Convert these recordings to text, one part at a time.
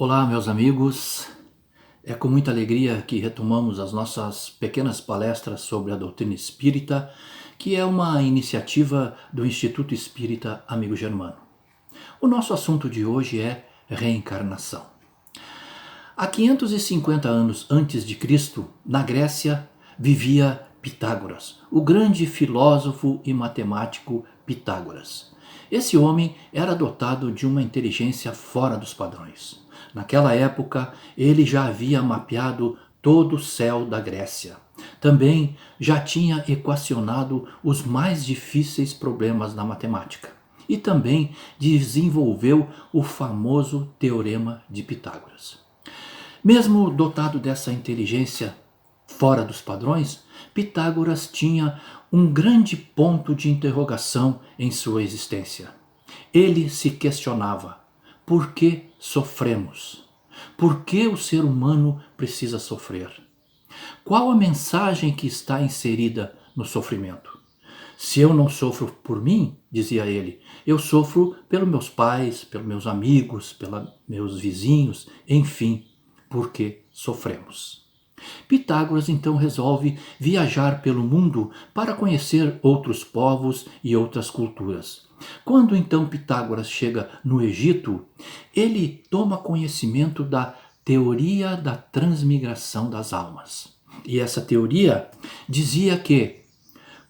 Olá, meus amigos. É com muita alegria que retomamos as nossas pequenas palestras sobre a doutrina espírita, que é uma iniciativa do Instituto Espírita Amigo Germano. O nosso assunto de hoje é reencarnação. Há 550 anos antes de Cristo, na Grécia, vivia Pitágoras, o grande filósofo e matemático Pitágoras. Esse homem era dotado de uma inteligência fora dos padrões. Naquela época, ele já havia mapeado todo o céu da Grécia. Também já tinha equacionado os mais difíceis problemas da matemática. E também desenvolveu o famoso Teorema de Pitágoras. Mesmo dotado dessa inteligência fora dos padrões, Pitágoras tinha um grande ponto de interrogação em sua existência. Ele se questionava: por que sofremos? Por que o ser humano precisa sofrer? Qual a mensagem que está inserida no sofrimento? Se eu não sofro por mim, dizia ele, eu sofro pelos meus pais, pelos meus amigos, pelos meus vizinhos, enfim, porque sofremos. Pitágoras então resolve viajar pelo mundo para conhecer outros povos e outras culturas. Quando então Pitágoras chega no Egito, ele toma conhecimento da teoria da transmigração das almas. E essa teoria dizia que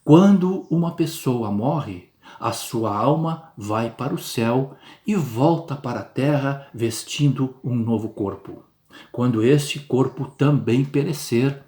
quando uma pessoa morre, a sua alma vai para o céu e volta para a terra vestindo um novo corpo. Quando este corpo também perecer,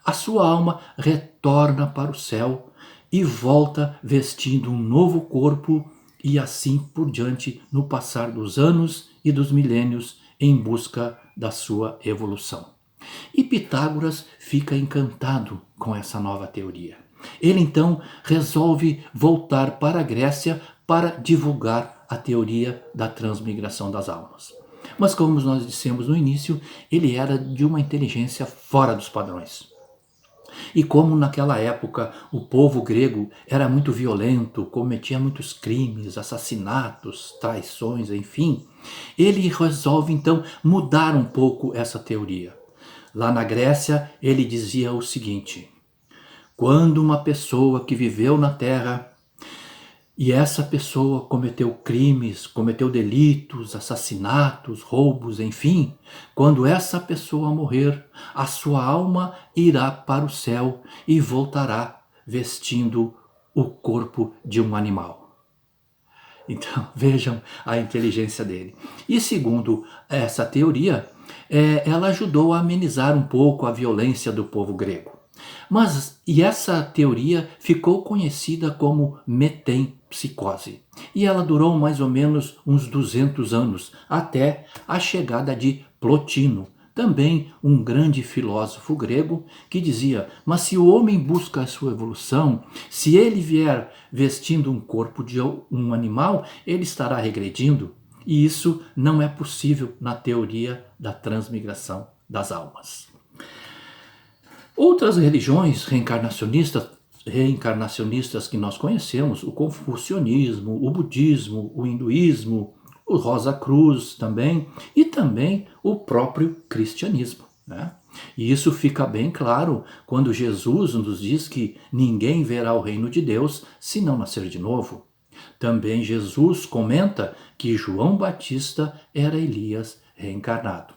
a sua alma retorna para o céu e volta vestindo um novo corpo e assim por diante no passar dos anos e dos milênios em busca da sua evolução. E Pitágoras fica encantado com essa nova teoria. Ele então resolve voltar para a Grécia para divulgar a teoria da transmigração das almas. Mas como nós dissemos no início, ele era de uma inteligência fora dos padrões. E como naquela época o povo grego era muito violento, cometia muitos crimes, assassinatos, traições, enfim, ele resolve então mudar um pouco essa teoria. Lá na Grécia, ele dizia o seguinte: quando uma pessoa que viveu na terra e essa pessoa cometeu crimes, cometeu delitos, assassinatos, roubos, enfim, quando essa pessoa morrer, a sua alma irá para o céu e voltará vestindo o corpo de um animal. Então, vejam a inteligência dele. E segundo essa teoria, ela ajudou a amenizar um pouco a violência do povo grego. E essa teoria ficou conhecida como metempsicose. E ela durou mais ou menos uns 200 anos, até a chegada de Plotino, também um grande filósofo grego, que dizia: mas se o homem busca a sua evolução, se ele vier vestindo um corpo de um animal, ele estará regredindo. E isso não é possível na teoria da transmigração das almas. Outras religiões reencarnacionistas que nós conhecemos, o confucionismo, o budismo, o hinduísmo, o Rosa Cruz também, e também o próprio cristianismo, né? E isso fica bem claro quando Jesus nos diz que ninguém verá o reino de Deus se não nascer de novo. Também Jesus comenta que João Batista era Elias reencarnado.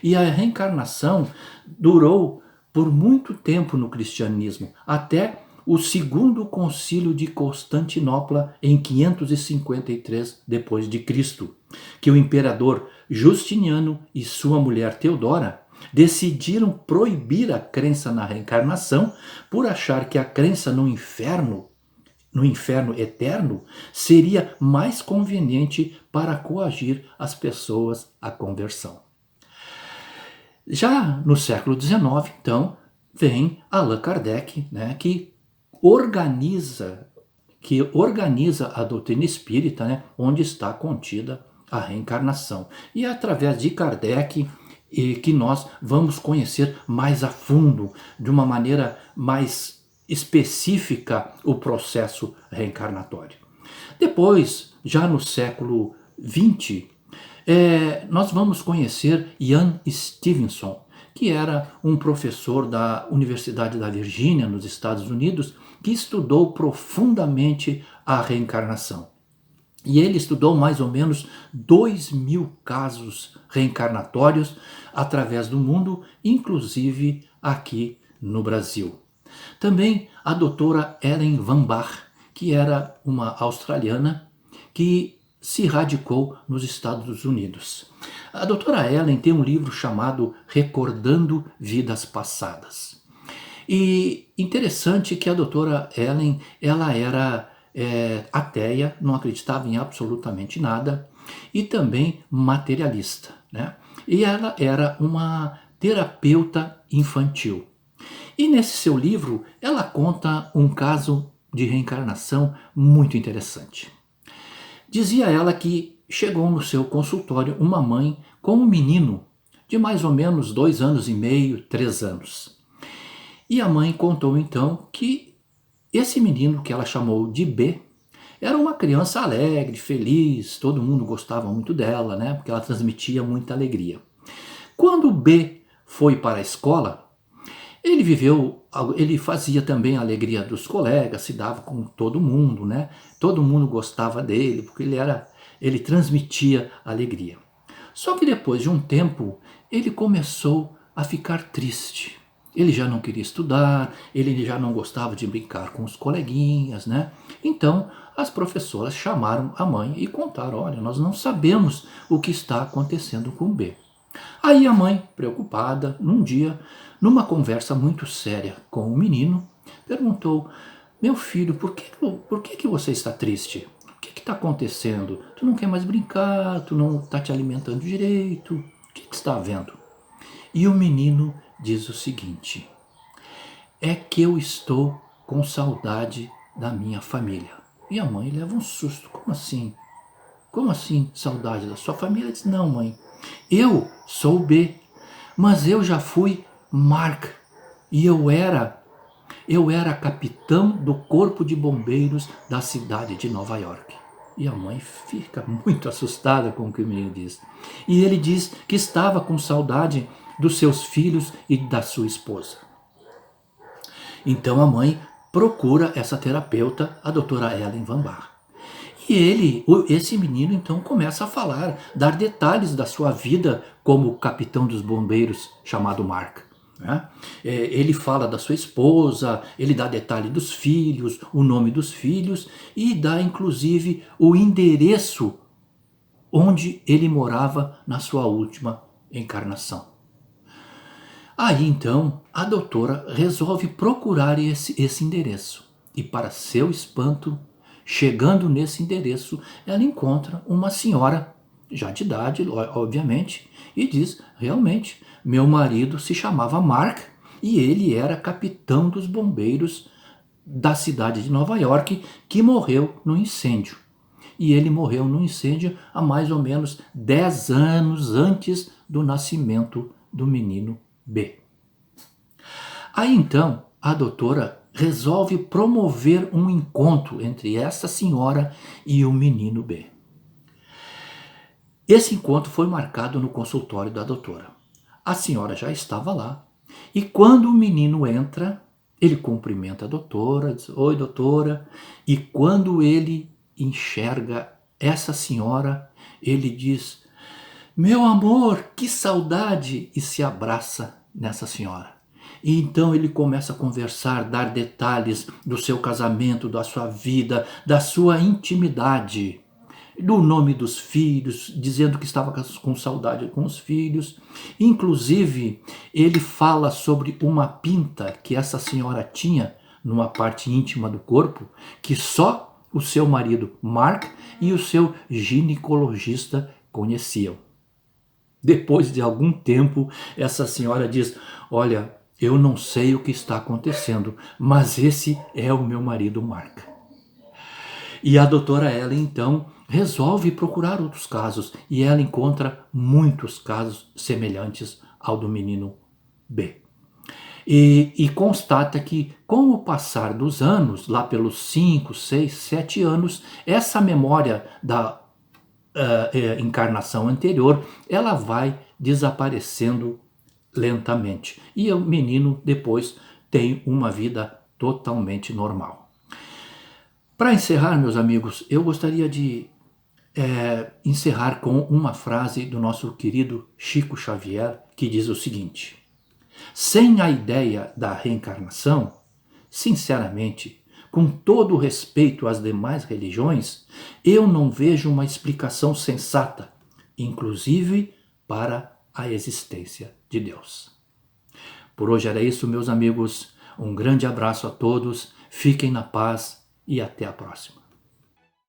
E a reencarnação durou por muito tempo no cristianismo, até o segundo concílio de Constantinopla em 553 depois de Cristo, que o imperador Justiniano e sua mulher Teodora decidiram proibir a crença na reencarnação por achar que a crença no inferno eterno seria mais conveniente para coagir as pessoas à conversão. Já no século XIX, então, vem Allan Kardec, né, que organiza a doutrina espírita, né, onde está contida a reencarnação. E é através de Kardec que nós vamos conhecer mais a fundo, de uma maneira mais específica, o processo reencarnatório. Depois, já no século XX, nós vamos conhecer Ian Stevenson, que era um professor da Universidade da Virgínia, nos Estados Unidos, que estudou profundamente a reencarnação. E ele estudou mais ou menos 2.000 casos reencarnatórios através do mundo, inclusive aqui no Brasil. Também a doutora Ellen Van Bach, que era uma australiana que se radicou nos Estados Unidos. A doutora Ellen tem um livro chamado Recordando Vidas Passadas. E interessante que a doutora Ellen, ela era ateia, não acreditava em absolutamente nada, e também materialista, né? E ela era uma terapeuta infantil. E nesse seu livro, ela conta um caso de reencarnação muito interessante. Dizia ela que chegou no seu consultório uma mãe com um menino de mais ou menos 2 anos e meio, 3 anos. E a mãe contou então que esse menino, que ela chamou de B, era uma criança alegre, feliz, todo mundo gostava muito dela, né? Porque ela transmitia muita alegria. Quando o B foi para a escola, ele fazia também a alegria dos colegas, se dava com todo mundo, né? Todo mundo gostava dele, porque ele transmitia alegria. Só que depois de um tempo, ele começou a ficar triste. Ele já não queria estudar, ele já não gostava de brincar com os coleguinhas, né? Então, as professoras chamaram a mãe e contaram: olha, nós não sabemos o que está acontecendo com o B. Aí a mãe, preocupada, num dia, numa conversa muito séria com o menino, perguntou: meu filho, por que você está triste? O que está acontecendo? Tu não quer mais brincar, tu não está te alimentando direito, o que está havendo? E o menino diz o seguinte: é que eu estou com saudade da minha família. E a mãe leva um susto: como assim? Como assim saudade da sua família? Ela diz: não, mãe, eu sou o B, mas eu já fui Mark e eu era capitão do corpo de bombeiros da cidade de Nova York. E a mãe fica muito assustada com o que o menino diz. E ele diz que estava com saudade dos seus filhos e da sua esposa. Então a mãe procura essa terapeuta, a doutora Ellen Van Bach. E esse menino então começa a falar, dar detalhes da sua vida como capitão dos bombeiros chamado Mark. Né? Ele fala da sua esposa, ele dá detalhe dos filhos, o nome dos filhos e dá inclusive o endereço onde ele morava na sua última encarnação. Aí então a doutora resolve procurar esse endereço e, para seu espanto, chegando nesse endereço, ela encontra uma senhora, já de idade, obviamente, e diz: realmente, meu marido se chamava Mark e ele era capitão dos bombeiros da cidade de Nova York, que morreu no incêndio. E ele morreu no incêndio há mais ou menos 10 anos antes do nascimento do menino B. Aí então a doutora resolve promover um encontro entre essa senhora e o menino B. Esse encontro foi marcado no consultório da doutora. A senhora já estava lá e quando o menino entra, ele cumprimenta a doutora, diz: oi, doutora, e quando ele enxerga essa senhora, ele diz: meu amor, que saudade, e se abraça nessa senhora. E então ele começa a conversar, dar detalhes do seu casamento, da sua vida, da sua intimidade, do nome dos filhos, dizendo que estava com saudade com os filhos. Inclusive, ele fala sobre uma pinta que essa senhora tinha numa parte íntima do corpo, que só o seu marido Mark e o seu ginecologista conheciam. Depois de algum tempo, essa senhora diz: olha, eu não sei o que está acontecendo, mas esse é o meu marido Mark. E a doutora Ellen então resolve procurar outros casos e ela encontra muitos casos semelhantes ao do menino B. E constata que, com o passar dos anos, lá pelos 5, 6, 7 anos, essa memória encarnação anterior, ela vai desaparecendo lentamente. E o menino depois tem uma vida totalmente normal. Para encerrar, meus amigos, eu gostaria de encerrar com uma frase do nosso querido Chico Xavier, que diz o seguinte: sem a ideia da reencarnação, sinceramente, com todo o respeito às demais religiões, eu não vejo uma explicação sensata, inclusive para a existência de Deus. Por hoje era isso, meus amigos. Um grande abraço a todos, fiquem na paz e até a próxima.